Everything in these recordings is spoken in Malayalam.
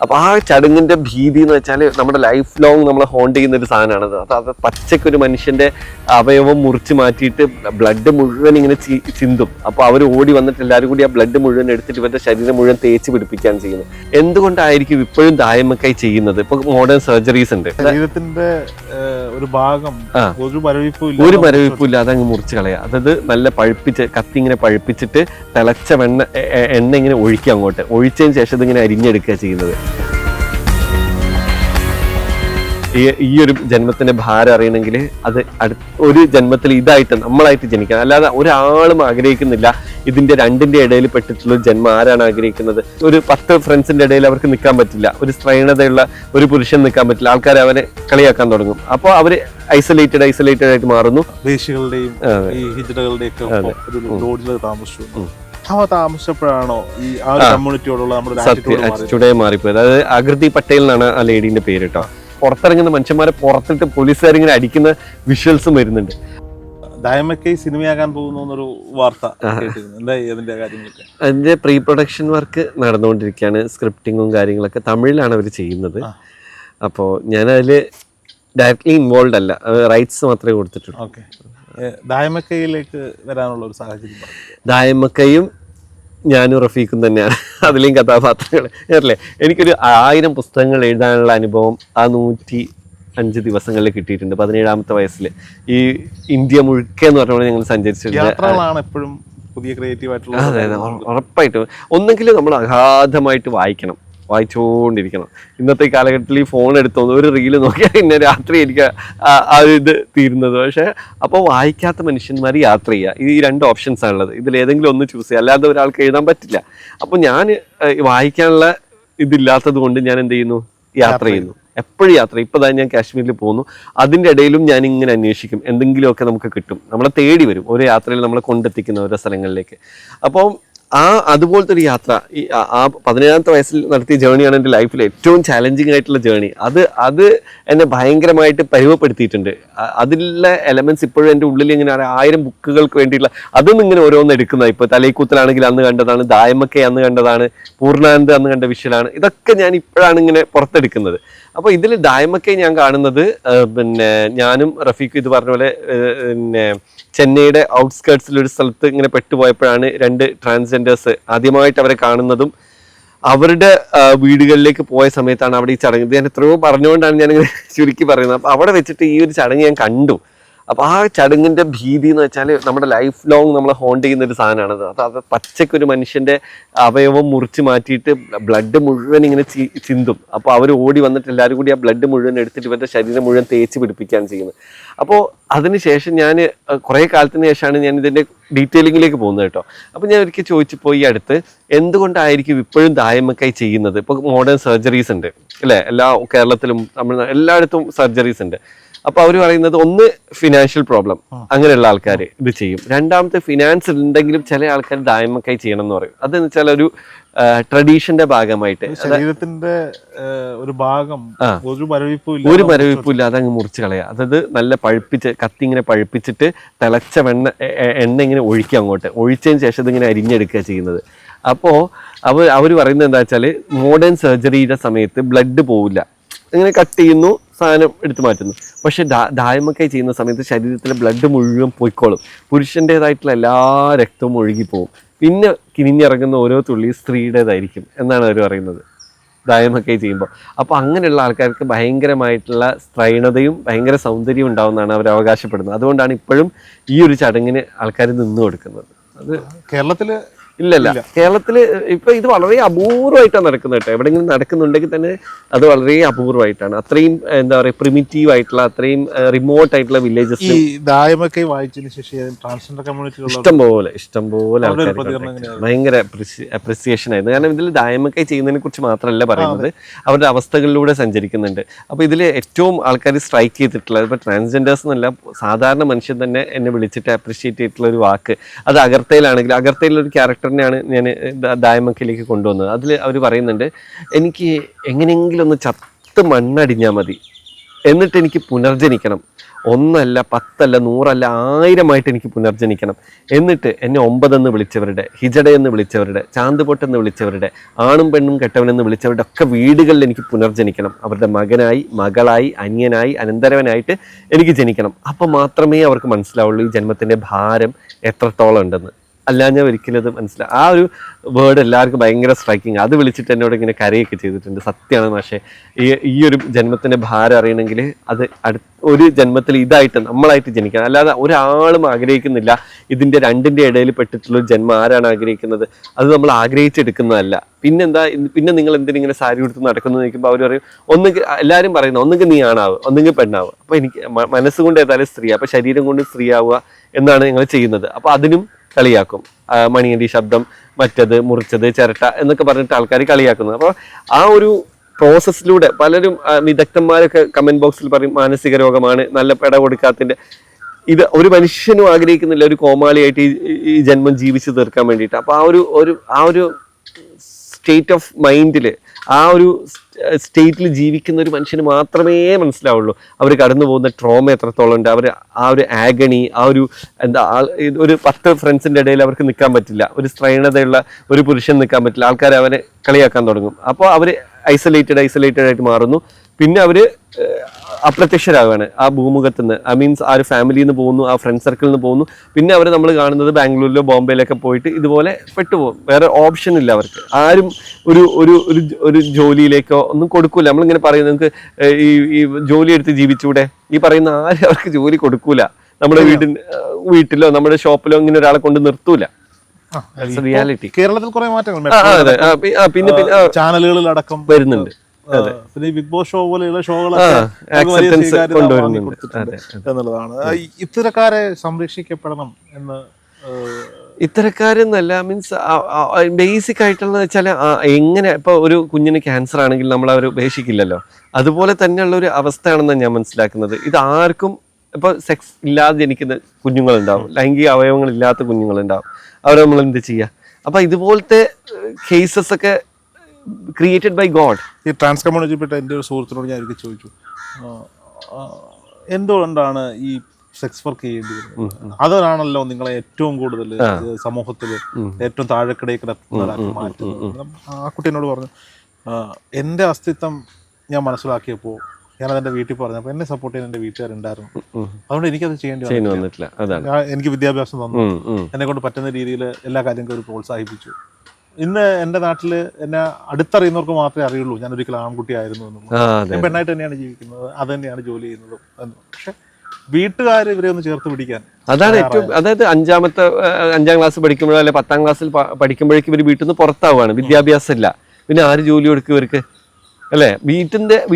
അപ്പൊ ആ ചടങ്ങിന്റെ ഭീതി എന്ന് വെച്ചാൽ നമ്മുടെ ലൈഫ് ലോങ് നമ്മളെ ഹോണ്ട് ചെയ്യുന്ന ഒരു സാധനമാണത്. അത് പച്ചയ്ക്ക് ഒരു മനുഷ്യന്റെ അവയവം മുറിച്ച് മാറ്റിയിട്ട് ബ്ലഡ് മുഴുവൻ ഇങ്ങനെ ചിന്തും. അപ്പൊ അവർ ഓടി വന്നിട്ട് എല്ലാവരും കൂടി ആ ബ്ലഡ് മുഴുവൻ എടുത്തിട്ട് ഇവരുടെ ശരീരം മുഴുവൻ തേച്ച് പിടിപ്പിക്കാൻ ചെയ്യുന്നത്. എന്തുകൊണ്ടായിരിക്കും ഇപ്പോഴും ദായമക്കായി ചെയ്യുന്നത്? ഇപ്പൊ മോഡേൺ സർജറീസ് ഉണ്ട്, ശരീരത്തിന്റെ ഒരു ഭാഗം ഒരു മരവിപ്പില്ലാതെ അങ്ങ് മുറിച്ച് കളയുക. അതായത് നല്ല പഴുപ്പിച്ച് കത്തി ഇങ്ങനെ പഴുപ്പിച്ചിട്ട് തിളച്ച എണ്ണ ഇങ്ങനെ ഒഴിക്കുക, അങ്ങോട്ട് ഒഴിച്ചതിന് ശേഷം ഇതിങ്ങനെ അരിഞ്ഞെടുക്കുക ചെയ്യുന്നത്. ഈ ഒരു ജന്മത്തിന്റെ ഭാരം അറിയണമെങ്കിൽ അത് ഒരു ജന്മത്തിൽ ഇതായിട്ട് നമ്മളായിട്ട് ജനിക്കണം. അല്ലാതെ ഒരാളും ആഗ്രഹിക്കുന്നില്ല ഇതിന്റെ രണ്ടിന്റെ ഇടയിൽ പെട്ടിട്ടുള്ള ഒരു ജന്മം. ആരാണ് ആഗ്രഹിക്കുന്നത്? ഒരു 10 ഫ്രണ്ട്സിന്റെ ഇടയിൽ അവർക്ക് നിൽക്കാൻ പറ്റില്ല, ഒരു സ്ത്രൈണതയുള്ള ഒരു പുരുഷൻ നിൽക്കാൻ പറ്റില്ല, ആൾക്കാർ അവനെ കളിയാക്കാൻ തുടങ്ങും. അപ്പോൾ അവര് ഐസൊലേറ്റഡ് ആയിട്ട് മാറുന്നു. താമസിച്ചപ്പോഴാണോ ഈ കമ്മ്യൂണിറ്റിയോടുള്ള നമ്മുടെ മാറിപ്പോയത്? അതായത് ആകൃതി പട്ടേൽ എന്നാണ് ആ ലേഡീന്റെ പേര് കേട്ടോ. പുറത്തിറങ്ങുന്ന മനുഷ്യന്മാരെ പുറത്തിട്ട് പോലീസുകാരിങ്ങനെ അടിക്കുന്ന വിഷ്വൽസും വരുന്നുണ്ട്. ദായമക്കൈ സിനിമയാകാൻ പോകുന്നു എന്നൊരു വാർത്ത, എന്തായി അതിന്റെ കാര്യങ്ങളൊക്കെ? അതിന്റെ പ്രീ പ്രൊഡക്ഷൻ വർക്ക് നടന്നുകൊണ്ടിരിക്കുകയാണ്. സ്ക്രിപ്റ്റിങ്ങും കാര്യങ്ങളൊക്കെ തമിഴിലാണ് അവർ ചെയ്യുന്നത്. അപ്പോൾ ഞാനതില് ഡയറക്ട്ലി ഇൻവോൾവ് അല്ല, റൈറ്റ്സ് മാത്രമേ കൊടുത്തിട്ടുള്ളൂ. ദായമക്കയിലേക്ക് വരാനുള്ള ഒരു സാഹചര്യം? ദായമക്കയും ഞാനും റഫീഖും തന്നെയാണ് അതിലെയും കഥാപാത്രങ്ങൾ അല്ലേ. എനിക്കൊരു 1000 പുസ്തകങ്ങൾ എഴുതാനുള്ള അനുഭവം ആ 105 ദിവസങ്ങളിൽ കിട്ടിയിട്ടുണ്ട്. 17ാമത്തെ വയസ്സിൽ ഈ ഇന്ത്യ മുഴുക്കെ എന്ന് പറഞ്ഞാൽ ഞങ്ങൾ സഞ്ചരിച്ചിട്ടുണ്ട്. എപ്പോഴും പുതിയ ക്രിയേറ്റീവ് ആയിട്ടുള്ള. അതെ, ഉറപ്പായിട്ടും ഒന്നെങ്കിലും നമ്മൾ അഗാധമായിട്ട് വായിച്ചുകൊണ്ടിരിക്കണം. ഇന്നത്തെ കാലഘട്ടത്തിൽ ഈ ഫോൺ എടുത്തോന്ന് ഒരു റീല് നോക്കിയാൽ ഇന്ന രാത്രി എനിക്ക് ആ ഇത് തീരുന്നത്. പക്ഷെ അപ്പോൾ വായിക്കാത്ത മനുഷ്യന്മാർ യാത്ര ചെയ്യുക, ഈ 2 ഓപ്ഷൻസ് ആണുള്ളത്. ഇതിലേതെങ്കിലും ഒന്ന് ചൂസ് ചെയ്യുക, അല്ലാതെ ഒരാൾക്ക് എഴുതാൻ പറ്റില്ല. അപ്പോൾ ഞാൻ വായിക്കാനുള്ള ഇതില്ലാത്തത് കൊണ്ട് ഞാൻ എന്ത് ചെയ്യുന്നു? യാത്ര ചെയ്യുന്നു, എപ്പോഴും യാത്ര. ഇപ്പൊ ഞാൻ കാശ്മീരിൽ പോകുന്നു, അതിൻ്റെ ഇടയിലും ഞാൻ ഇങ്ങനെ അന്വേഷിക്കും, എന്തെങ്കിലുമൊക്കെ നമുക്ക് കിട്ടും, നമ്മളെ തേടി വരും ഓരോ യാത്രയിൽ നമ്മളെ കൊണ്ടെത്തിക്കുന്ന ഓരോ സ്ഥലങ്ങളിലേക്ക്. അപ്പോൾ അതുപോലത്തെ ഒരു യാത്ര ആ 17ാമത്തെ വയസ്സിൽ നടത്തിയ ജേണിയാണ് എൻ്റെ ലൈഫിൽ ഏറ്റവും ചാലഞ്ചിങ് ആയിട്ടുള്ള ജേണി. അത് എന്നെ ഭയങ്കരമായിട്ട് പരിവപ്പെടുത്തിയിട്ടുണ്ട്. അതിലുള്ള എലമെന്റ്സ് ഇപ്പോഴും എൻ്റെ ഉള്ളിൽ ഇങ്ങനെ 1000 ബുക്കുകൾക്ക് വേണ്ടിയിട്ടുള്ള അതും ഇങ്ങനെ ഓരോന്ന് എടുക്കുന്നത്. ഇപ്പോൾ തലൈക്കൂത്തലാണെങ്കിൽ അന്ന് കണ്ടതാണ്, ദായമക്കെ അന്ന് കണ്ടതാണ്, പൂർണ്ണാനന്ദ് അന്ന് കണ്ട വിഷ്വലാണ്. ഇതൊക്കെ ഞാൻ ഇപ്പോഴാണ് ഇങ്ങനെ പുറത്തെടുക്കുന്നത്. അപ്പോൾ ഇതിൽ ദായമക്കെ ഞാൻ കാണുന്നത് പിന്നെ ഞാനും റഫീഖും ഇത് പറഞ്ഞ പോലെ പിന്നെ ചെന്നൈയുടെ ഔട്ട്സ്കേർട്സിൽ ഒരു സ്ഥലത്ത് ഇങ്ങനെ പെട്ടുപോയപ്പോഴാണ് 2 ട്രാൻസ്ജെൻഡേഴ്സ് ആദ്യമായിട്ട് അവരെ കാണുന്നതും. അവരുടെ വീടുകളിലേക്ക് പോയ സമയത്താണ് അവിടെ ഈ ചടങ്ങ്. ഞാൻ എത്രയോ പറഞ്ഞുകൊണ്ടാണ് ഞാനിങ്ങനെ ചുരുക്കി പറയുന്നത്. അപ്പോൾ അവിടെ വെച്ചിട്ട് ഈ ഒരു ചടങ്ങ് ഞാൻ കണ്ടു. അപ്പോൾ ആ ചടങ്ങിന്റെ ഭീതി എന്ന് വെച്ചാൽ നമ്മുടെ ലൈഫ് ലോങ് നമ്മളെ ഹോണ്ട് ചെയ്യുന്ന ഒരു സാധനമാണത്. അത് പച്ചയ്ക്ക് ഒരു മനുഷ്യന്റെ അവയവം മുറിച്ച് മാറ്റിയിട്ട് ബ്ലഡ് മുഴുവൻ ഇങ്ങനെ ചിന്തും. അപ്പോൾ അവർ ഓടി വന്നിട്ട് എല്ലാവരും കൂടി ആ ബ്ലഡ് മുഴുവൻ എടുത്തിട്ട് ഇവരുടെ ശരീരം മുഴുവൻ തേച്ച് പിടിപ്പിക്കുകയാണ് ചെയ്യുന്നത്. അപ്പോൾ അതിനുശേഷം ഞാൻ കുറേ കാലത്തിന് ശേഷമാണ് ഞാൻ ഇതിൻ്റെ ഡീറ്റെയിലിങ്ങിലേക്ക് പോകുന്നത് കേട്ടോ. അപ്പോൾ ഞാൻ ഒരിക്കൽ ചോദിച്ചപ്പോൾ ഈ അടുത്ത് എന്തുകൊണ്ടായിരിക്കും ഇപ്പോഴും ദായമക്കായി ചെയ്യുന്നത്? ഇപ്പോൾ മോഡേൺ സർജറീസ് ഉണ്ട് അല്ലേ, എല്ലാ കേരളത്തിലും തമിഴ്നാട് എല്ലായിടത്തും സർജറീസ് ഉണ്ട്. അപ്പൊ അവർ പറയുന്നത് ഒന്ന് ഫിനാൻഷ്യൽ പ്രോബ്ലം, അങ്ങനെയുള്ള ആൾക്കാർ ഇത് ചെയ്യും. രണ്ടാമത്തെ ഫിനാൻസ് ഉണ്ടെങ്കിലും ചില ആൾക്കാർ ദായമക്കായി ചെയ്യണം എന്ന് പറയും. അതെന്ന് വെച്ചാൽ ഒരു ട്രഡീഷന്റെ ഭാഗമായിട്ട് ശരീരത്തിന്റെ ഒരു ഭാഗം ഒരു മരവിപ്പില്ലാതെ അങ്ങ് മുറിച്ച് കളയുക. അതായത് നല്ല പഴുപ്പിച്ച് കത്തി ഇങ്ങനെ പഴുപ്പിച്ചിട്ട് തിളച്ച എണ്ണ ഇങ്ങനെ ഒഴിക്കുക, അങ്ങോട്ട് ഒഴിച്ചതിന് ശേഷം ഇതിങ്ങനെ അരിഞ്ഞെടുക്കുക ചെയ്യുന്നത്. അപ്പോൾ അവർ പറയുന്നത് എന്താ വെച്ചാൽ മോഡേൺ സർജറിയുടെ സമയത്ത് ബ്ലഡ് പോവില്ല, ഇങ്ങനെ കട്ട് ചെയ്യുന്നു, സാധനം എടുത്തു മാറ്റുന്നു. പക്ഷെ ദായമക്കായി ചെയ്യുന്ന സമയത്ത് ശരീരത്തിലെ ബ്ലഡ് മുഴുവൻ പോയിക്കോളും, പുരുഷൻ്റെതായിട്ടുള്ള എല്ലാ രക്തവും ഒഴുകിപ്പോവും. പിന്നെ കിനിഞ്ഞിറങ്ങുന്ന ഓരോ തുള്ളി സ്ത്രീയുടേതായിരിക്കും എന്നാണ് അവർ പറയുന്നത് ദായമക്കായി ചെയ്യുമ്പോൾ. അപ്പോൾ അങ്ങനെയുള്ള ആൾക്കാർക്ക് ഭയങ്കരമായിട്ടുള്ള സ്ത്രൈണതയും ഭയങ്കര സൗന്ദര്യവും ഉണ്ടാവുമെന്നാണ് അവർ അവകാശപ്പെടുന്നത്. അതുകൊണ്ടാണ് ഇപ്പോഴും ഈ ഒരു ചടങ്ങിന് ആൾക്കാർ നിന്നു കൊടുക്കുന്നത്. അത് കേരളത്തില് ഇല്ലല്ല, കേരളത്തിൽ ഇപ്പൊ ഇത് വളരെ അപൂർവമായിട്ടാണ് നടക്കുന്നത് കേട്ടോ. എവിടെയെങ്കിലും നടക്കുന്നുണ്ടെങ്കിൽ തന്നെ അത് വളരെ അപൂർവമായിട്ടാണ്. അത്രയും എന്താ പറയുക, പ്രിമിറ്റീവ് ആയിട്ടുള്ള, അത്രയും റിമോട്ട് ആയിട്ടുള്ള വില്ലേജസ് ഇഷ്ടംപോലെ ആൾക്കാർ ഭയങ്കര അപ്രിസിയേഷൻ ആയിരുന്നു. കാരണം ഇതിൽ ദായമക്കായി ചെയ്യുന്നതിനെ കുറിച്ച് മാത്രമല്ല പറയുന്നത്, അവരുടെ അവസ്ഥകളിലൂടെ സഞ്ചരിക്കുന്നുണ്ട്. അപ്പൊ ഇതിൽ ഏറ്റവും ആൾക്കാർ സ്ട്രൈക്ക് ചെയ്തിട്ടുള്ളത് ഇപ്പൊ ട്രാൻസ്ജെൻഡേഴ്സ് എന്നല്ല, സാധാരണ മനുഷ്യൻ തന്നെ എന്നെ വിളിച്ചിട്ട് അപ്രിഷിയേറ്റ് ചെയ്തിട്ടുള്ള ഒരു വാക്ക്, അത് അഗർത്തയിലാണെങ്കിൽ അഗർത്തയിലൊരു ക്യാരക്ടറിനെയാണ് ഞാൻ ദായമക്കയിലേക്ക് കൊണ്ടുവന്നത്. അതിൽ അവർ പറയുന്നുണ്ട്, എനിക്ക് എങ്ങനെയെങ്കിലും ഒന്ന് ചത്ത് മണ്ണടിഞ്ഞാൽ മതി, എന്നിട്ട് എനിക്ക് പുനർജനിക്കണം, ഒന്നല്ല 10 അല്ല 100 അല്ല 1000 എനിക്ക് പുനർജനിക്കണം. എന്നിട്ട് എന്നെ 9 എന്ന് വിളിച്ചവരുടെ, ഹിജഡ എന്ന് വിളിച്ചവരുടെ, ചാന്തുപൊട്ടെന്ന് വിളിച്ചവരുടെ, ആണും പെണ്ണും കെട്ടവനെന്ന് വിളിച്ചവരുടെ ഒക്കെ വീടുകളിൽ എനിക്ക് പുനർജനിക്കണം. അവരുടെ മകനായി, മകളായി, അന്യനായി, അനന്തരവനായിട്ട് എനിക്ക് ജനിക്കണം. അപ്പം മാത്രമേ അവർക്ക് മനസ്സിലാവുള്ളൂ ഈ ജന്മത്തിൻ്റെ ഭാരം എത്രത്തോളം ഉണ്ടെന്ന്. അല്ലാഞ്ഞ ഒരിക്കലും അത് മനസ്സിലാവും. ആ ഒരു വേർഡ് എല്ലാവർക്കും ഭയങ്കര സ്ട്രൈക്കിങ്. അത് വിളിച്ചിട്ട് എന്നോട് ഇങ്ങനെ കരയൊക്കെ ചെയ്തിട്ടുണ്ട്. സത്യമാണ്. പക്ഷേ ഈ ഒരു ജന്മത്തിൻ്റെ ഭാരം അറിയണമെങ്കിൽ അത് ഒരു ജന്മത്തിൽ ഇതായിട്ട് നമ്മളായിട്ട് ജനിക്കണം. അല്ലാതെ ഒരാളും ആഗ്രഹിക്കുന്നില്ല. ഇതിൻ്റെ രണ്ടിൻ്റെ ഇടയിൽ പെട്ടിട്ടുള്ള ഒരു ജന്മം ആരാണ് ആഗ്രഹിക്കുന്നത്? അത് നമ്മൾ ആഗ്രഹിച്ചെടുക്കുന്നതല്ല. പിന്നെ നിങ്ങൾ എന്തിനിങ്ങനെ സാരി കൊടുത്ത് നടക്കുന്നു ചോദിക്കുമ്പോൾ അവർ പറയും, ഒന്നുകിൽ എല്ലാവരും പറയുന്നത് ഒന്നുകിൽ നീ ആണാവുക, ഒന്നുകിൽ പെണ്ണാവുക. അപ്പോൾ എനിക്ക് മനസ്സുകൊണ്ട് ഏതായാലും സ്ത്രീ, അപ്പോൾ ശരീരം കൊണ്ട് സ്ത്രീ ആവുക എന്നാണ് ഞങ്ങൾ ചെയ്യുന്നത്. അപ്പോൾ അതിനും കളിയാക്കും. മണിയണ്ടി ശബ്ദം, മറ്റത് മുറിച്ചത്, ചിരട്ട എന്നൊക്കെ പറഞ്ഞിട്ട് ആൾക്കാർ കളിയാക്കുന്നത്. അപ്പോൾ ആ ഒരു പ്രോസസ്സിലൂടെ പലരും വിദഗ്ധന്മാരൊക്കെ കമന്റ് ബോക്സിൽ പറയും മാനസിക രോഗമാണ്, നല്ല പെട കൊടുക്കാത്തതിൻ്റെ. ഇത് ഒരു മനുഷ്യനും ആഗ്രഹിക്കുന്നില്ല ഒരു കോമാളിയായിട്ട് ഈ ജന്മം ജീവിച്ചു തീർക്കാൻ വേണ്ടിയിട്ട്. അപ്പോൾ ആ ഒരു സ്റ്റേറ്റ് ഓഫ് മൈൻഡിൽ, ആ ഒരു സ്റ്റേറ്റിൽ ജീവിക്കുന്ന ഒരു മനുഷ്യന് മാത്രമേ മനസ്സിലാവുള്ളൂ അവർ കടന്നു പോകുന്ന ട്രോമ എത്രത്തോളം ഉണ്ട്. അവർ ആ ഒരു ആഗണി, ആ ഒരു ഒരു 10 ഫ്രണ്ട്സിൻ്റെ ഇടയിൽ അവർക്ക് നിൽക്കാൻ പറ്റില്ല. ഒരു സ്ത്രൈണതയുള്ള ഒരു പുരുഷൻ നിൽക്കാൻ പറ്റില്ല. ആൾക്കാർ അവനെ കളിയാക്കാൻ തുടങ്ങും. അപ്പോൾ അവർ ഐസൊലേറ്റഡ് ആയിട്ട് മാറുന്നു. പിന്നെ അവർ അപ്രത്യക്ഷരാകാണ് ആ ഭൂമുഖത്ത് നിന്ന്. മീൻസ് ആ ഒരു ഫാമിലിയിൽ നിന്ന് പോകുന്നു, ആ ഫ്രണ്ട് സർക്കിളിൽ നിന്ന് പോകുന്നു. പിന്നെ അവർ നമ്മൾ കാണുന്നത് ബാംഗ്ലൂരിലോ ബോംബെയിലൊക്കെ പോയിട്ട് ഇതുപോലെ പെട്ടുപോകും. വേറെ ഓപ്ഷൻ ഇല്ല അവർക്ക്. ആരും ഒരു ജോലിയിലേക്കോ ഒന്നും കൊടുക്കൂല. നമ്മളിങ്ങനെ പറയുന്നത് നിങ്ങൾക്ക് ഈ ജോലി എടുത്ത് ജീവിച്ചൂടെ, ഈ പറയുന്ന ആരും അവർക്ക് ജോലി കൊടുക്കൂല. നമ്മുടെ വീട്ടിലോ നമ്മുടെ ഷോപ്പിലോ ഇങ്ങനെ ഒരാളെ കൊണ്ട് നിർത്തൂല. റിയാലിറ്റി. കേരളത്തിൽ കുറെ മാറ്റങ്ങൾ പിന്നെ ചാനലുകളിൽ അടക്കം വരുന്നുണ്ട്. പിന്നെ ബിഗ് ബോസ് ഷോ പോലെയുള്ള എന്നുള്ളതാണ്. ഇത്തരക്കാരെ സംരക്ഷിക്കപ്പെടണം എന്ന്. ഇത്തരക്കാരെന്നല്ല, മീൻസ് ബേസിക് ആയിട്ടുള്ള വെച്ചാൽ എങ്ങനെ ഇപ്പൊ ഒരു കുഞ്ഞിന് ക്യാൻസർ ആണെങ്കിൽ നമ്മൾ അവർ ഉപേക്ഷിക്കില്ലല്ലോ. അതുപോലെ തന്നെയുള്ള ഒരു അവസ്ഥയാണെന്നാണ് ഞാൻ മനസ്സിലാക്കുന്നത്. ഇത് ആർക്കും ഇപ്പൊ സെക്സ് ഇല്ലാതെ ജനിക്കുന്ന കുഞ്ഞുങ്ങളുണ്ടാവും, ലൈംഗിക അവയവങ്ങൾ ഇല്ലാത്ത കുഞ്ഞുങ്ങളുണ്ടാവും. അവരെ നമ്മൾ എന്ത് ചെയ്യുക? അപ്പൊ ഇതുപോലത്തെ കേസസ് ഒക്കെ ക്രിയേറ്റഡ് ബൈ ഗോഡ്. ഈ ട്രാൻസ് കമ്മ്യൂണിറ്റിപ്പെട്ട എൻ്റെ ഒരു സുഹൃത്തിനോട് ഞാൻ ഒരിക്കൽ ചോദിച്ചു, എന്തുകൊണ്ടാണ് ഈ സെക്സ് വർക്ക് ചെയ്യേണ്ടി വരുന്നത്? അതാണല്ലോ നിങ്ങളെ ഏറ്റവും കൂടുതൽ സമൂഹത്തിൽ ഏറ്റവും താഴെക്കിടയിൽ മാറ്റുന്നത്. ആ കുട്ടി എന്നോട് പറഞ്ഞു, എൻ്റെ അസ്തിത്വം ഞാൻ മനസ്സിലാക്കിയപ്പോൾ ഞാനതെൻ്റെ വീട്ടിൽ പറഞ്ഞപ്പോൾ എന്നെ സപ്പോർട്ട് ചെയ്യാൻ എൻ്റെ വീട്ടുകാരുണ്ടായിരുന്നു. അതുകൊണ്ട് എനിക്കത് ചെയ്യേണ്ടി വന്നിട്ടില്ല. എനിക്ക് വിദ്യാഭ്യാസം തന്നു, എന്നെ കൊണ്ട് പറ്റുന്ന രീതിയിൽ എല്ലാ കാര്യങ്ങളും ഒരു പ്രോത്സാഹിപ്പിച്ചു. ഇന്ന് എൻ്റെ നാട്ടിൽ എന്നെ അടുത്തറിയുന്നവർക്ക് മാത്രമേ അറിയുള്ളൂ ഞാൻ ഒരിക്കലും ആൺകുട്ടിയായിരുന്നു എന്നും. ഞാൻ പെണ്ണായിട്ട് തന്നെയാണ് ജീവിക്കുന്നത്, അത് തന്നെയാണ് ജോലി ചെയ്യുന്നത് എന്ന്. പക്ഷെ വീട്ടുകാർ ഇവരെ ഒന്ന് ചേർത്ത് പിടിക്കാൻ, അതാണ് ഏറ്റവും. അതായത് 5ാം ക്ലാസ് പഠിക്കുമ്പോഴോ അല്ലെ 10ാം ക്ലാസ്സിൽ പഠിക്കുമ്പോഴേക്കും ഇവർ വീട്ടിൽ നിന്ന് പുറത്താവുകയാണ്. വിദ്യാഭ്യാസം ഇല്ല. പിന്നെ ആര് ജോലി കൊടുക്കും ഇവർക്ക്? അല്ലേ?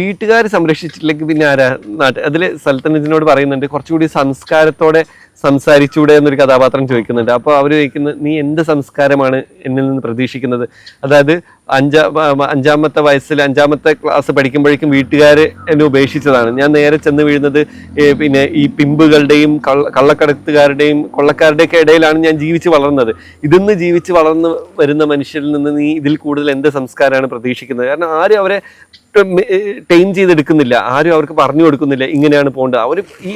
വീട്ടുകാർ സംരക്ഷിച്ചിട്ടില്ലെങ്കിൽ പിന്നെ ആരാ അതിൽ സൽത്തനത്തിനോട് പറയുന്നുണ്ട് കുറച്ചുകൂടി സംസ്കാരത്തോടെ സംസാരിച്ചൂടെ എന്നൊരു കഥാപാത്രം ചോദിക്കുന്നുണ്ട്. അപ്പോൾ അവർ ചോദിക്കുന്നത്, നീ എന്ത് സംസ്കാരമാണ് എന്നിൽ നിന്ന് പ്രതീക്ഷിക്കുന്നത്? അതായത് 5ാമത്തെ വയസ്സിൽ 5ാമത്തെ ക്ലാസ് പഠിക്കുമ്പോഴേക്കും വീട്ടുകാർ എന്നെ ഉപേക്ഷിച്ചതാണ്. ഞാൻ നേരെ ചെന്ന് വീഴുന്നത് പിന്നെ ഈ പിമ്പുകളുടെയും കള്ളക്കടത്തുകാരുടെയും കൊള്ളക്കാരുടെയൊക്കെ ഇടയിലാണ് ഞാൻ ജീവിച്ച് വളർന്നത്. ഇതിന്ന് ജീവിച്ച് വളർന്ന് വരുന്ന മനുഷ്യരിൽ നിന്ന് നീ ഇതിൽ കൂടുതൽ എന്ത് സംസ്കാരമാണ് പ്രതീക്ഷിക്കുന്നത്? കാരണം ആരും അവരെ ടൈം ചെയ്തെടുക്കുന്നില്ല, ആരും അവർക്ക് പറഞ്ഞു കൊടുക്കുന്നില്ല ഇങ്ങനെയാണ് പോകേണ്ടത്. അവർ ഈ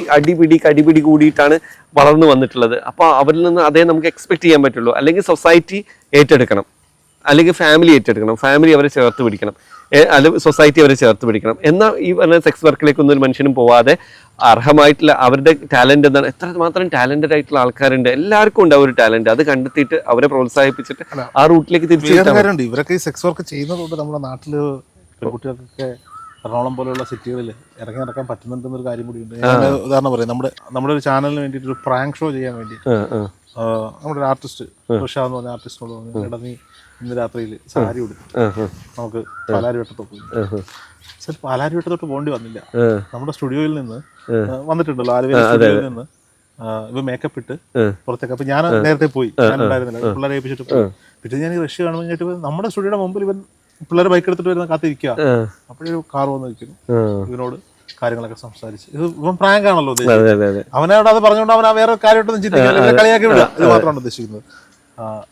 കടിപിടി കൂടിയിട്ടാണ് വളർന്നു വന്നിട്ടുള്ളത്. അപ്പോൾ അവരിൽ നിന്ന് അതേ നമുക്ക് എക്സ്പെക്ട് ചെയ്യാൻ പറ്റുള്ളൂ. അല്ലെങ്കിൽ സൊസൈറ്റി ഏറ്റെടുക്കണം, അല്ലെങ്കിൽ ഫാമിലി ഏറ്റെടുക്കണം, ഫാമിലി അവരെ ചേർത്ത് പിടിക്കണം, അല്ലെങ്കിൽ സൊസൈറ്റി അവരെ ചേർത്ത് പിടിക്കണം. എന്നാൽ ഈ പറഞ്ഞ സെക്സ് വർക്കിലേക്കൊന്നും ഒരു മനുഷ്യനും പോവാതെ അർഹമായിട്ടുള്ള അവരുടെ ടാലന്റ് എന്താണ്, എത്രമാത്രം ടാലന്റഡ് ആയിട്ടുള്ള ആൾക്കാരുണ്ട്. എല്ലാവർക്കും ഉണ്ട് ഒരു ടാലന്റ്. അത് കണ്ടെത്തിയിട്ട് അവരെ പ്രോത്സാഹിപ്പിച്ചിട്ട് ആ റൂട്ടിലേക്ക് തിരിച്ചു. ഇവരൊക്കെ ഈ സെക്സ് വർക്ക് ചെയ്യുന്നതുകൊണ്ട് നമ്മുടെ നാട്ടില് പെൺകുട്ടികൾക്കൊക്കെ എറണാകുളം പോലെയുള്ള സിറ്റികളിൽ ഇറങ്ങി നടക്കാൻ പറ്റുന്നുണ്ടെന്നൊരു കാര്യം കൂടിയുണ്ട്. ഞാൻ ഉദാഹരണം പറയാം, നമ്മുടെ ഒരു ചാനലിന് വേണ്ടിയിട്ട് ഒരു പ്രാങ്ക് ഷോ ചെയ്യാൻ വേണ്ടി നമ്മുടെ ഒരു ആർട്ടിസ്റ്റ് ഋഷ എന്ന് പറഞ്ഞ ആർട്ടിസ്റ്റിനോട് പറഞ്ഞു, എടാ നീ ഇന്ന് രാത്രിയിൽ സാരി കൊടുത്തു നമുക്ക് പാലാരിവട്ടത്തോട്ട് പോയി. പാലാരിവട്ടത്തോട്ട് പോകേണ്ടി വന്നില്ല. നമ്മുടെ സ്റ്റുഡിയോയിൽ നിന്ന് വന്നിട്ടുണ്ടല്ലോ, ആലുവ സ്റ്റുഡിയോയിൽ നിന്ന് ഇവ മേക്കപ്പ് ഇട്ട് പുറത്തേക്ക്. അപ്പൊ ഞാൻ നേരത്തെ പോയി, ഞാൻ ഉണ്ടായിരുന്നില്ല, പിള്ളേരെ ഏൽപ്പിച്ചിട്ട് പോയി. പിന്നെ ഞാൻ ഈ റഷ് കാണുമ്പോൾ നമ്മുടെ സ്റ്റുഡിയോയുടെ മുമ്പിൽ ഇവൻ പിള്ളേർ ബൈക്ക് എടുത്തിട്ട് വരുന്ന കാത്തിരിക്കുക. അപ്പോഴൊരു കാർ വന്ന് നിൽക്കുന്നു, ഇവനോട് കാര്യങ്ങളൊക്കെ സംസാരിച്ച്. ഇത് ഇവൻ പ്രാങ്ക് ആണല്ലോ ഉദ്ദേശിച്ചത്. അവനോട് അത് പറഞ്ഞുകൊണ്ട് അവൻ വേറെ കാര്യമായിട്ടൊന്നും ചിന്തിക്കില്ല, കളിയാക്കി വിടുക, ഇത് മാത്രമാണ് ഉദ്ദേശിക്കുന്നത്.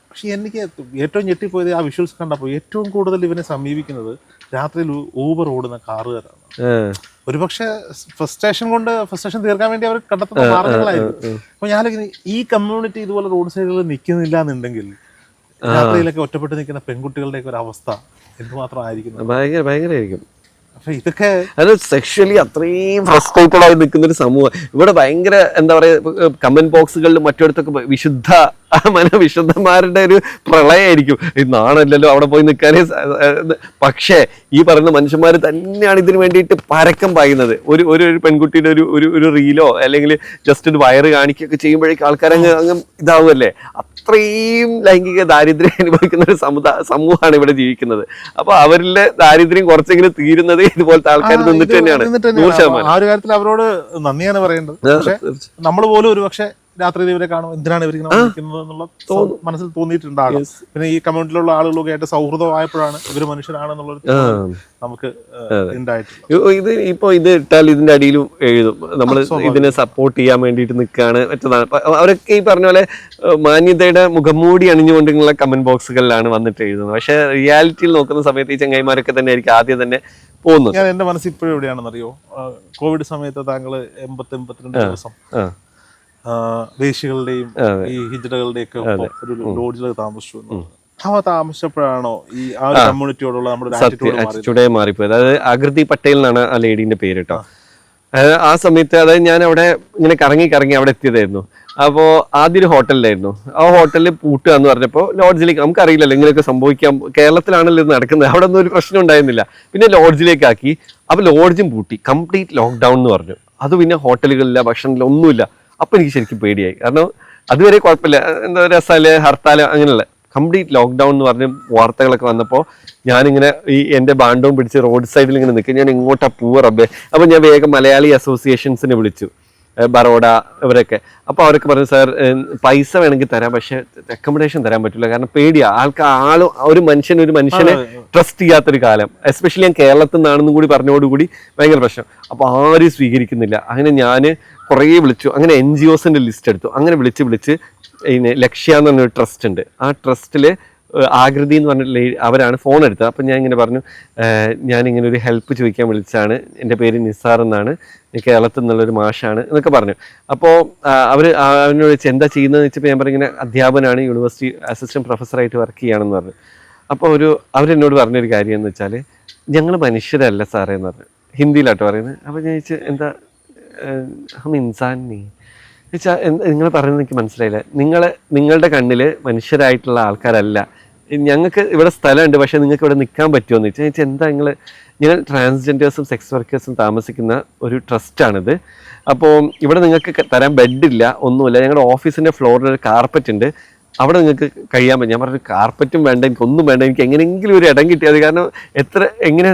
പക്ഷെ എനിക്ക് ഏറ്റവും ഞെട്ടിപ്പോയത് ആ വിഷ്വൽസ് കണ്ടപ്പോൾ ഏറ്റവും കൂടുതൽ ഇവനെ സമീപിക്കുന്നത് രാത്രിയിൽ ഊബർ ഓടുന്ന കാറുകാരാണ്. ഒരുപക്ഷെ ഫ്രസ്ട്രേഷൻ തീർക്കാൻ വേണ്ടി അവർ കണ്ടെത്തുന്ന മാർഗങ്ങളായിരിക്കും. അപ്പൊ ഞാൻ ഈ കമ്മ്യൂണിറ്റി ഇതുപോലെ റോഡ് സൈഡുകളിൽ നിൽക്കുന്നില്ല എന്നുണ്ടെങ്കിൽ യാത്രയിലൊക്കെ ഒറ്റപ്പെട്ട് നിൽക്കുന്ന പെൺകുട്ടികളുടെയൊക്കെ ഒരു അവസ്ഥ എന്തുമാത്രം ആയിരിക്കും? ഭയങ്കരമായിരിക്കും. അപ്പൊ ഇതൊക്കെ അത് സെക്ഷലി അത്രയും ഫ്രസ്ട്രേറ്റഡ് ആയി നിൽക്കുന്ന ഒരു സമൂഹം ഇവിടെ. ഭയങ്കര എന്താ പറയുക, കമന്റ് ബോക്സുകളിലും മറ്റിടത്തൊക്കെ വിശുദ്ധന്മാരുടെ ഒരു പ്രളയമായിരിക്കും. നാണല്ലോ അവിടെ പോയി നിൽക്കാനേ. പക്ഷേ ഈ പറയുന്ന മനുഷ്യന്മാർ തന്നെയാണ് ഇതിനു വേണ്ടിയിട്ട് പരക്കം പായുന്നത്. ഒരു പെൺകുട്ടിയുടെ ഒരു റീലോ അല്ലെങ്കിൽ ജസ്റ്റ് ഒരു വയറ് കാണിക്കുകയൊക്കെ ചെയ്യുമ്പോഴേക്കും ആൾക്കാരങ്ങ് ഇതാവുമല്ലേ. അത്രയും ലൈംഗിക ദാരിദ്ര്യം അനുഭവിക്കുന്ന ഒരു സമൂഹമാണ് ഇവിടെ ജീവിക്കുന്നത്. അപ്പൊ അവരിലെ ദാരിദ്ര്യം കുറച്ചെങ്കിലും തീരുന്നത് ഇതുപോലത്തെ ആൾക്കാർ നിന്നിട്ട് തന്നെയാണ്. 100%. ആ ഒരു കാര്യത്തിൽ അവരോട് നന്ദിയാണ് പറയേണ്ടത്. പക്ഷെ നമ്മൾ പോലും ഒരുപക്ഷെ രാത്രി ഇവരെ കാണും, എന്തിനാണ് ഇവർ എന്നുള്ള മനസ്സിൽ തോന്നിയിട്ടുണ്ടാകും. പിന്നെ ഈ കമ്മ്യൂണിറ്റിയിലുള്ള ആളുകളൊക്കെ ആയിട്ട് സൗഹൃദമായപ്പോഴാണ് ഇവര് മനുഷ്യരാണെന്നുള്ളൊരു നമുക്ക് ഇത് ഇട്ടാൽ ഇതിന്റെ അടിയിലും എഴുതും നമ്മൾ ഇതിനെ സപ്പോർട്ട് ചെയ്യാൻ വേണ്ടിയിട്ട് നിൽക്കുകയാണ് മറ്റതാണ്. അവരൊക്കെ ഈ പറഞ്ഞ പോലെ മാന്യതയുടെ മുഖംമൂടി അണിഞ്ഞുകൊണ്ടുള്ള കമന്റ് ബോക്സുകളിലാണ് വന്നിട്ട് എഴുതുന്നത്. പക്ഷെ റിയാലിറ്റിയിൽ നോക്കുന്ന സമയത്ത് ഈ ചങ്ങായിമാരൊക്കെ തന്നെ ആയിരിക്കും ആദ്യം തന്നെ പോകുന്നത്. ഞാൻ എന്റെ മനസ്സിൽ ഇപ്പോഴും എവിടെയാണെന്നറിയോ, കോവിഡ് സമയത്ത് താങ്കൾ 82 ദിവസം ദേശികളുടെയും ഈ ഹിജടകളുടെയും ഒക്കെ ഒരു ലോഡ്ജിൽ താമസിച്ചു. താമസിച്ചപ്പോഴാണോ ഈ ആ ഒരു കമ്മ്യൂണിറ്റിയോടുള്ള നമ്മുടെ ആറ്റിറ്റ്യൂഡേ മാറിപ്പോയത്? അതായത് ആകൃതി പട്ടേൽ എന്നാണ് ആ ലേഡീന്റെ പേര് കേട്ടോ. ആ സമയത്ത് അതായത് ഞാൻ അവിടെ ഇങ്ങനെ കറങ്ങി അവിടെ എത്തിയതായിരുന്നു. അപ്പോൾ ആദ്യം ഒരു ഹോട്ടലിലായിരുന്നു. ആ ഹോട്ടലിൽ പൂട്ടുക എന്ന് പറഞ്ഞപ്പോൾ ലോഡ്ജിലേക്ക്, നമുക്കറിയില്ലല്ലോ ഇങ്ങനെയൊക്കെ സംഭവിക്കാം, കേരളത്തിലാണല്ലോ ഇത് നടക്കുന്നത്, അവിടെ ഒന്നും ഒരു പ്രശ്നം ഉണ്ടായിരുന്നില്ല. പിന്നെ ലോഡ്ജിലേക്ക് ആക്കി. അപ്പോൾ ലോഡ്ജും പൂട്ടി, കംപ്ലീറ്റ് ലോക്ക്ഡൗൺ എന്ന് പറഞ്ഞു. അത് പിന്നെ ഹോട്ടലുകളില്ല, ഭക്ഷണമില്ല, ഒന്നുമില്ല. അപ്പൊ എനിക്ക് ശരിക്കും പേടിയായി. കാരണം അതുവരെ കുഴപ്പമില്ല, എന്താ രസാല് ഹർത്താല് അങ്ങനെയുള്ള കംപ്ലീറ്റ് ലോക്ക്ഡൗൺ എന്ന് പറഞ്ഞ് വാർത്തകളൊക്കെ വന്നപ്പോൾ ഞാനിങ്ങനെ എൻ്റെ ബാണ്ടവും പിടിച്ച് റോഡ് സൈഡിൽ ഇങ്ങനെ നിൽക്കും. ഞാൻ ഇങ്ങോട്ടാ പോവാ റബ്ബേ. അപ്പോൾ ഞാൻ വേഗം മലയാളി അസോസിയേഷൻസിനെ വിളിച്ചു, ബറോഡ ഇവരൊക്കെ. അപ്പോൾ അവരൊക്കെ പറഞ്ഞു, സാർ പൈസ വേണമെങ്കിൽ തരാം, പക്ഷെ അക്കോമഡേഷൻ തരാൻ പറ്റില്ല, കാരണം പേടിയാ. ഒരു മനുഷ്യനെ ട്രസ്റ്റ് ചെയ്യാത്തൊരു കാലം, എസ്പെഷ്യലി ഞാൻ കേരളത്തിൽ നിന്നാണെന്നും കൂടി പറഞ്ഞോടുകൂടി ഭയങ്കര പ്രശ്നം. അപ്പോൾ ആരും സ്വീകരിക്കുന്നില്ല. അങ്ങനെ ഞാൻ കുറേ വിളിച്ചു. അങ്ങനെ NGOസിന്റെ ലിസ്റ്റ് എടുത്തു. അങ്ങനെ വിളിച്ച് ലക്ഷ്യ എന്ന് പറഞ്ഞൊരു ട്രസ്റ്റ് ഉണ്ട്. ആ ട്രസ്റ്റിൽ ആകൃതി എന്ന് പറഞ്ഞിട്ടുള്ള അവരാണ് ഫോൺ എടുത്തത്. അപ്പം ഞാൻ ഇങ്ങനെ പറഞ്ഞു, ഞാനിങ്ങനെ ഒരു ഹെൽപ്പ് ചോദിക്കാൻ വിളിച്ചാണ്, എൻ്റെ പേര് നിസാർ എന്നാണ്, കേരളത്തിൽ നിന്നുള്ളൊരു മാഷാണ് എന്നൊക്കെ പറഞ്ഞു. അപ്പോൾ അവനോട് ചോദിച്ചു എന്താ ചെയ്യുന്നതെന്ന് വെച്ചപ്പോൾ ഞാൻ പറഞ്ഞു ഇങ്ങനെ അധ്യാപനാണ്, യൂണിവേഴ്സിറ്റി അസിസ്റ്റന്റ് പ്രൊഫസറായിട്ട് വർക്ക് ചെയ്യുകയാണെന്ന് പറഞ്ഞു. അപ്പോൾ അവരെന്നോട് പറഞ്ഞൊരു കാര്യം എന്ന് വെച്ചാൽ, ഞങ്ങൾ മനുഷ്യരല്ല സാറേ എന്ന് പറഞ്ഞു. ഹിന്ദിയിലാട്ടോ പറയുന്നത്. അപ്പോൾ ഞാൻ ചോദിച്ചു എന്താ ഹം ഇൻസാൻ നീ വെച്ചാൽ നിങ്ങൾ പറയുന്നത് എനിക്ക് മനസ്സിലായില്ല. നിങ്ങളുടെ കണ്ണിൽ മനുഷ്യരായിട്ടുള്ള ആൾക്കാരല്ല, ഞങ്ങൾക്ക് ഇവിടെ സ്ഥലമുണ്ട്, പക്ഷെ നിങ്ങൾക്ക് ഇവിടെ നിൽക്കാൻ പറ്റുമോ എന്ന് ചോദിച്ചാൽ എന്താ ഞങ്ങൾ ട്രാൻസ്ജെൻഡേഴ്സും സെക്സ് വർക്കേഴ്സും താമസിക്കുന്ന ഒരു ട്രസ്റ്റാണിത്. അപ്പോൾ ഇവിടെ നിങ്ങൾക്ക് തരാൻ ബെഡില്ല, ഒന്നുമില്ല. ഞങ്ങളുടെ ഓഫീസിൻ്റെ ഫ്ലോറിൽ ഒരു കാർപ്പറ്റ് ഉണ്ട്, അവിടെ നിങ്ങൾക്ക് കഴിയാൻ പറ്റും. ഞാൻ പറഞ്ഞു കാർപ്പറ്റും വേണ്ട, എനിക്കൊന്നും വേണ്ട, എനിക്ക് എങ്ങനെയെങ്കിലും ഒരു ഇടം കിട്ടിയത്. കാരണം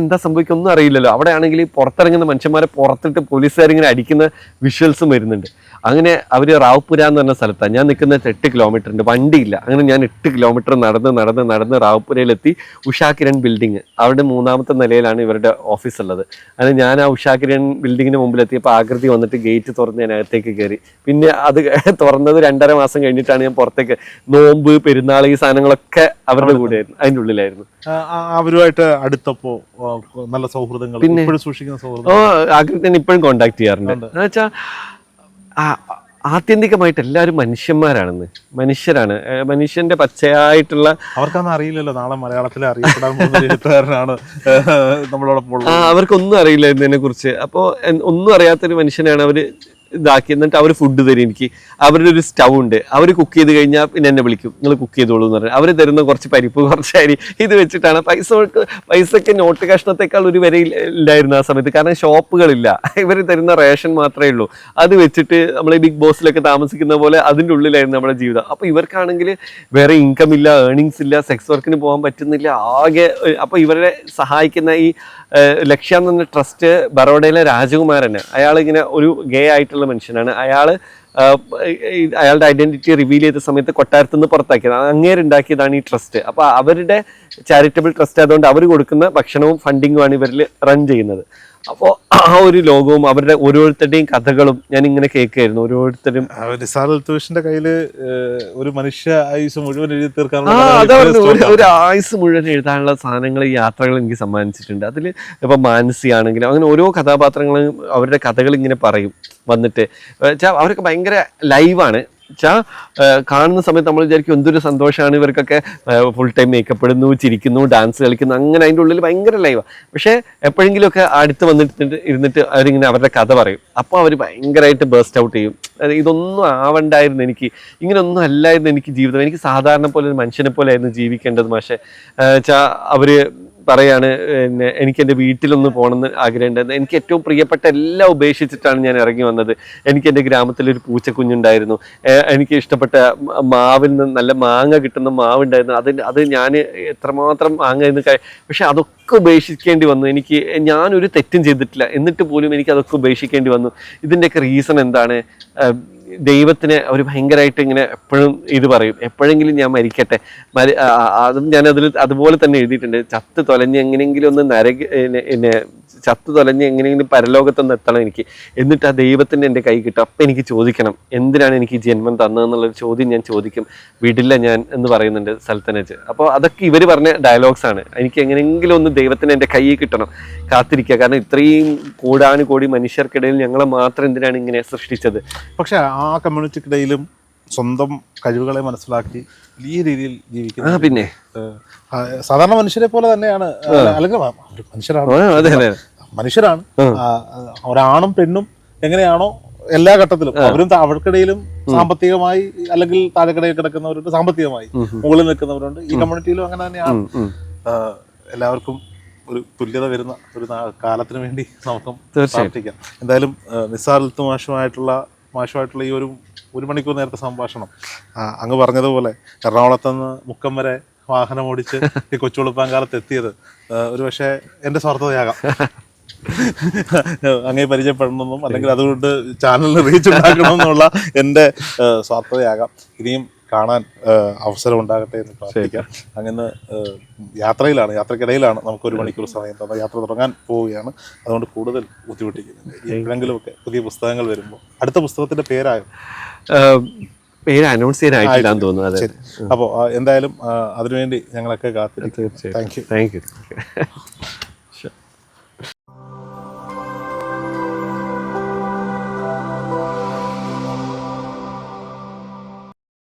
എന്താ സംഭവിക്കുക ഒന്നും അറിയില്ലല്ലോ. അവിടെ ആണെങ്കിൽ പുറത്തിറങ്ങുന്ന മനുഷ്യന്മാരെ പുറത്തിട്ട് പോലീസുകാരിങ്ങനെ അടിക്കുന്ന വിഷ്വൽസും വരുന്നുണ്ട്. അങ്ങനെ അവർ റാവുപുര എന്ന് പറഞ്ഞ സ്ഥലത്താണ് ഞാൻ നിൽക്കുന്നത്. 8 കിലോമീറ്റർ ഉണ്ട്, വണ്ടിയില്ല. അങ്ങനെ ഞാൻ 8 കിലോമീറ്റർ നടന്ന് റാവുപുരയിലെത്തി. ഉഷാകിരൺ ബിൽഡിങ്, അവിടെ 3ാമത്തെ നിലയിലാണ് ഇവരുടെ ഓഫീസ് ഉള്ളത്. അങ്ങനെ ഞാൻ ആ ഉഷാകിരൺ ബിൽഡിങ്ങിന് മുമ്പിലെത്തിയപ്പോൾ ആകൃതി വന്നിട്ട് ഗേറ്റ് തുറന്ന് ഞാൻ അകത്തേക്ക് കയറി. പിന്നെ അത് തുറന്നത് 2.5 മാസം കഴിഞ്ഞിട്ടാണ് ഞാൻ പുറത്തേക്ക്. നോമ്പ്, പെരുന്നാൾ, ഈ സാധനങ്ങളൊക്കെ അവരുടെ കൂടെ ആയിരുന്നു, അതിൻ്റെ ഉള്ളിലായിരുന്നു. അവരുമായിട്ട് അടുത്തപ്പോ നല്ല സൗഹൃദങ്ങൾ പിന്നെ സൂക്ഷിക്കുന്ന സൗഹൃദം ആകൃതി ഇപ്പോഴും കോണ്ടാക്ട് ചെയ്യാറുണ്ട്. എന്ന് വെച്ചാൽ ആത്യന്തികമായിട്ട് എല്ലാവരും മനുഷ്യന്മാരാണെന്ന്, മനുഷ്യരാണ്, മനുഷ്യന്റെ പച്ചയായിട്ടുള്ള. അവർക്കൊന്നും അറിയില്ലല്ലോ നാളെ മലയാളത്തിൽ അറിയപ്പെടാൻ പോകുന്ന എഴുത്തുകാരനാണ് നമ്മളോടൊപ്പം. അവർക്കൊന്നും അറിയില്ല ഇതിനെ കുറിച്ച്. അപ്പോൾ ഒന്നും അറിയാത്തൊരു മനുഷ്യനാണ് അവര് ഇതാക്കി. എന്നിട്ട് അവർ ഫുഡ് തരും എനിക്ക്. അവരുടെ ഒരു സ്റ്റൗ ഉണ്ട്, അവർ കുക്ക് ചെയ്ത് കഴിഞ്ഞാൽ പിന്നെ എന്നെ വിളിക്കും, നിങ്ങൾ കുക്ക് ചെയ്തോളൂ എന്ന് പറഞ്ഞാൽ. അവർ തരുന്ന കുറച്ച് പരിപ്പ്, കുറച്ച് അരി, ഇത് വെച്ചിട്ടാണ്. പൈസക്ക് നോട്ട് കഷ്ണത്തെക്കാൾ ഒരു വില ഇല്ലായിരുന്നു ആ സമയത്ത്, കാരണം ഷോപ്പുകളില്ല. ഇവർ തരുന്ന റേഷൻ മാത്രമേ ഉള്ളൂ. അത് വെച്ചിട്ട് നമ്മൾ ഈ ബിഗ് ബോസിലൊക്കെ താമസിക്കുന്ന പോലെ അതിൻ്റെ ഉള്ളിലായിരുന്നു നമ്മുടെ ജീവിതം. അപ്പോൾ ഇവർക്കാണെങ്കിൽ വേറെ ഇൻകം ഇല്ല, ഏർണിങ്സ് ഇല്ല, സെക്സ് വർക്കിന് പോകാൻ പറ്റുന്നില്ല ആകെ. അപ്പോൾ ഇവരെ സഹായിക്കുന്ന ഈ ലക്ഷ്യ എന്ന് പറഞ്ഞ ട്രസ്റ്റ് ബറോഡയിലെ രാജകുമാരന്, അയാളിങ്ങനെ ഒരു ഗേ ആയിട്ടുള്ള മനുഷ്യനാണ്. അയാളുടെ ഐഡന്റിറ്റി റിവീൽ ചെയ്ത സമയത്ത് കൊട്ടാരത്തിൽ നിന്ന് പുറത്താക്കിയത്, അങ്ങേരുണ്ടാക്കിയതാണ് ഈ ട്രസ്റ്റ്. അപ്പോൾ അവരുടെ ചാരിറ്റബിൾ ട്രസ്റ്റ് ആയതുകൊണ്ട് അവർ കൊടുക്കുന്ന ഭക്ഷണവും ഫണ്ടിങ്ങുമാണ് ഇവരിൽ റൺ ചെയ്യുന്നത്. അപ്പോൾ ആ ഒരു ലോകവും അവരുടെ ഓരോരുത്തരുടെയും കഥകളും ഞാൻ ഇങ്ങനെ കേൾക്കുകയായിരുന്നു. ഓരോരുത്തരും നിസാർ അൽത്തുവേഷിന്റെ കയ്യില് ഒരു മനുഷ്യ ആയുസ് മുഴുവൻ എഴുതി തീർക്കാനുള്ള അതാ പറഞ്ഞു, ഒരു ആയുസ് മുഴുവൻ എഴുതാനുള്ള സാധനങ്ങൾ ഈ യാത്രകൾ എനിക്ക് സമ്മാനിച്ചിട്ടുണ്ട്. അതിൽ ഇപ്പം മാനസി ആണെങ്കിലും അങ്ങനെ ഓരോ കഥാപാത്രങ്ങളും അവരുടെ കഥകൾ ഇങ്ങനെ പറയും വന്നിട്ട്. വെച്ചാൽ അവരൊക്കെ ഭയങ്കര ലൈവാണ്. വെച്ചാൽ കാണുന്ന സമയത്ത് നമ്മൾ വിചാരിക്കും എന്തൊരു സന്തോഷമാണ് ഇവർക്കൊക്കെ, ഫുൾ ടൈം മേക്കപ്പ് ഇടുന്നു, ചിരിക്കുന്നു, ഡാൻസ് കളിക്കുന്നു, അങ്ങനെ അതിൻ്റെ ഉള്ളിൽ ഭയങ്കര ലൈവാണ്. പക്ഷേ എപ്പോഴെങ്കിലുമൊക്കെ അടുത്ത് ഇരുന്നിട്ട് അവരിങ്ങനെ അവരുടെ കഥ പറയും. അപ്പോൾ അവർ ഭയങ്കരമായിട്ട് ബേസ്റ്റ് ഔട്ട് ചെയ്യും. ഇതൊന്നും ആവണ്ടായിരുന്നു എനിക്ക്, ഇങ്ങനെയൊന്നും അല്ലായിരുന്നു എനിക്ക് ജീവിതം, എനിക്ക് സാധാരണ പോലെ ഒരു മനുഷ്യനെ പോലെ ആയിരുന്നു ജീവിക്കേണ്ടത്. പക്ഷേ വെച്ചാൽ അവർ പറയാണ്, പിന്നെ എനിക്ക് എൻ്റെ വീട്ടിലൊന്ന് പോകണമെന്ന് ആഗ്രഹമുണ്ടായിരുന്നു. എനിക്ക് ഏറ്റവും പ്രിയപ്പെട്ട എല്ലാം ഉപേക്ഷിച്ചിട്ടാണ് ഞാൻ ഇറങ്ങി വന്നത്. എനിക്ക് എൻ്റെ ഗ്രാമത്തിലൊരു പൂച്ചക്കുഞ്ഞുണ്ടായിരുന്നു, എനിക്ക് ഇഷ്ടപ്പെട്ട മാവിൽ നിന്ന് നല്ല മാങ്ങ കിട്ടുന്ന മാവുണ്ടായിരുന്നു. അത് ഞാൻ എത്രമാത്രം മാങ്ങ എന്ന് പക്ഷെ അതൊക്കെ ഉപേക്ഷിക്കേണ്ടി വന്നു. ഞാനൊരു തെറ്റും ചെയ്തിട്ടില്ല, എന്നിട്ട് പോലും എനിക്ക് അതൊക്കെ ഉപേക്ഷിക്കേണ്ടി വന്നു. ഇതിൻ്റെയൊക്കെ റീസൺ എന്താണ്? ദൈവത്തിന് അവർ ഭയങ്കരമായിട്ട് ഇങ്ങനെ എപ്പോഴും ഇത് പറയും, എപ്പോഴെങ്കിലും ഞാൻ മരിക്കട്ടെ. അതും ഞാനതിൽ അതുപോലെ തന്നെ എഴുതിയിട്ടുണ്ട്. ചത്ത് തൊലഞ്ഞ് എങ്ങനെയെങ്കിലും ഒന്ന് ചത്ത് തൊലഞ്ഞ് എങ്ങനെയെങ്കിലും പരലോകത്തൊന്ന് എത്തണം എനിക്ക്, എന്നിട്ട് ആ ദൈവത്തിൻ്റെ എൻ്റെ കൈ കിട്ടും. അപ്പം എനിക്ക് ചോദിക്കണം എന്തിനാണ് എനിക്ക് ജന്മം തന്നതെന്നുള്ളൊരു ചോദ്യം ഞാൻ ചോദിക്കും. വിടില്ല ഞാൻ എന്ന് പറയുന്നുണ്ട് സൽത്തനജ്. അപ്പോൾ അതൊക്കെ ഇവർ പറഞ്ഞ ഡയലോഗ്സാണ്. എനിക്ക് എങ്ങനെയെങ്കിലും ഒന്ന് ദൈവത്തിന് എൻ്റെ കൈ കിട്ടണം, കാത്തിരിക്കുക. കാരണം ഇത്രയും കോടാനുകോടി മനുഷ്യർക്കിടയിൽ ഞങ്ങളെ മാത്രം എന്തിനാണ് ഇങ്ങനെ സൃഷ്ടിച്ചത്? പക്ഷെ ആ കമ്മ്യൂണിറ്റിക്കിടയിലും സ്വന്തം കഴിവുകളെ മനസ്സിലാക്കി വലിയ രീതിയിൽ ജീവിക്കുന്നത് പിന്നെ സാധാരണ മനുഷ്യരെ പോലെ തന്നെയാണ്. അല്ലെങ്കിൽ മനുഷ്യരാണ് ഒരാണും പെണ്ണും എങ്ങനെയാണോ എല്ലാ ഘട്ടത്തിലും അവരും അവർക്കിടയിലും സാമ്പത്തികമായി അല്ലെങ്കിൽ താഴെക്കിടയിൽ കിടക്കുന്നവരുണ്ട്, സാമ്പത്തികമായി മുകളിൽ നിൽക്കുന്നവരുണ്ട്. ഈ കമ്മ്യൂണിറ്റിയിലും അങ്ങനെ തന്നെയാണ്. എല്ലാവർക്കും ഒരു തുല്യത വരുന്ന ഒരു കാലത്തിന് വേണ്ടി നമുക്കും പ്രാർത്ഥിക്കാം. എന്തായാലും നിസാർ അൽത്തു മാഷുമായിട്ടുള്ള ഈ ഒരു മണിക്കൂർ നേരത്തെ സംഭാഷണം, അങ്ങ് പറഞ്ഞതുപോലെ എറണാകുളത്തുനിന്ന് മുക്കം വരെ വാഹനം ഓടിച്ച് ഈ കൊച്ചുവെളുപ്പാൻ കാലത്ത് എത്തിയത് ഒരു പക്ഷേ എൻ്റെ സ്വാർത്ഥതയാകാം. അങ്ങേ പരിചയപ്പെടണമെന്നും അല്ലെങ്കിൽ അതുകൊണ്ട് ചാനലിന് റീച്ച് ഉണ്ടാക്കണമെന്നുള്ള എൻ്റെ സ്വാർത്ഥതയാകാം. ഇനിയും കാണാൻ അവസരം ഉണ്ടാകട്ടെ എന്ന് പ്രാർത്ഥിക്കാം. അങ്ങനെ യാത്രക്കിടയിലാണ് നമുക്ക് ഒരു മണിക്കൂർ സമയം തന്ന യാത്ര തുടങ്ങാൻ പോവുകയാണ്. അതുകൊണ്ട് കൂടുതൽ ബുദ്ധിമുട്ടിക്കുന്നുണ്ട്. എപ്പോഴെങ്കിലുമൊക്കെ പുതിയ പുസ്തകങ്ങൾ വരുമ്പോൾ അടുത്ത പുസ്തകത്തിന്റെ പേര് അനൗൺസ് ചെയ്യാനായിട്ടില്ലാന്ന് തോന്നുന്നു. അപ്പോൾ എന്തായാലും അതിനുവേണ്ടി ഞങ്ങളൊക്കെ കാത്തിരിക്കും. Thank you.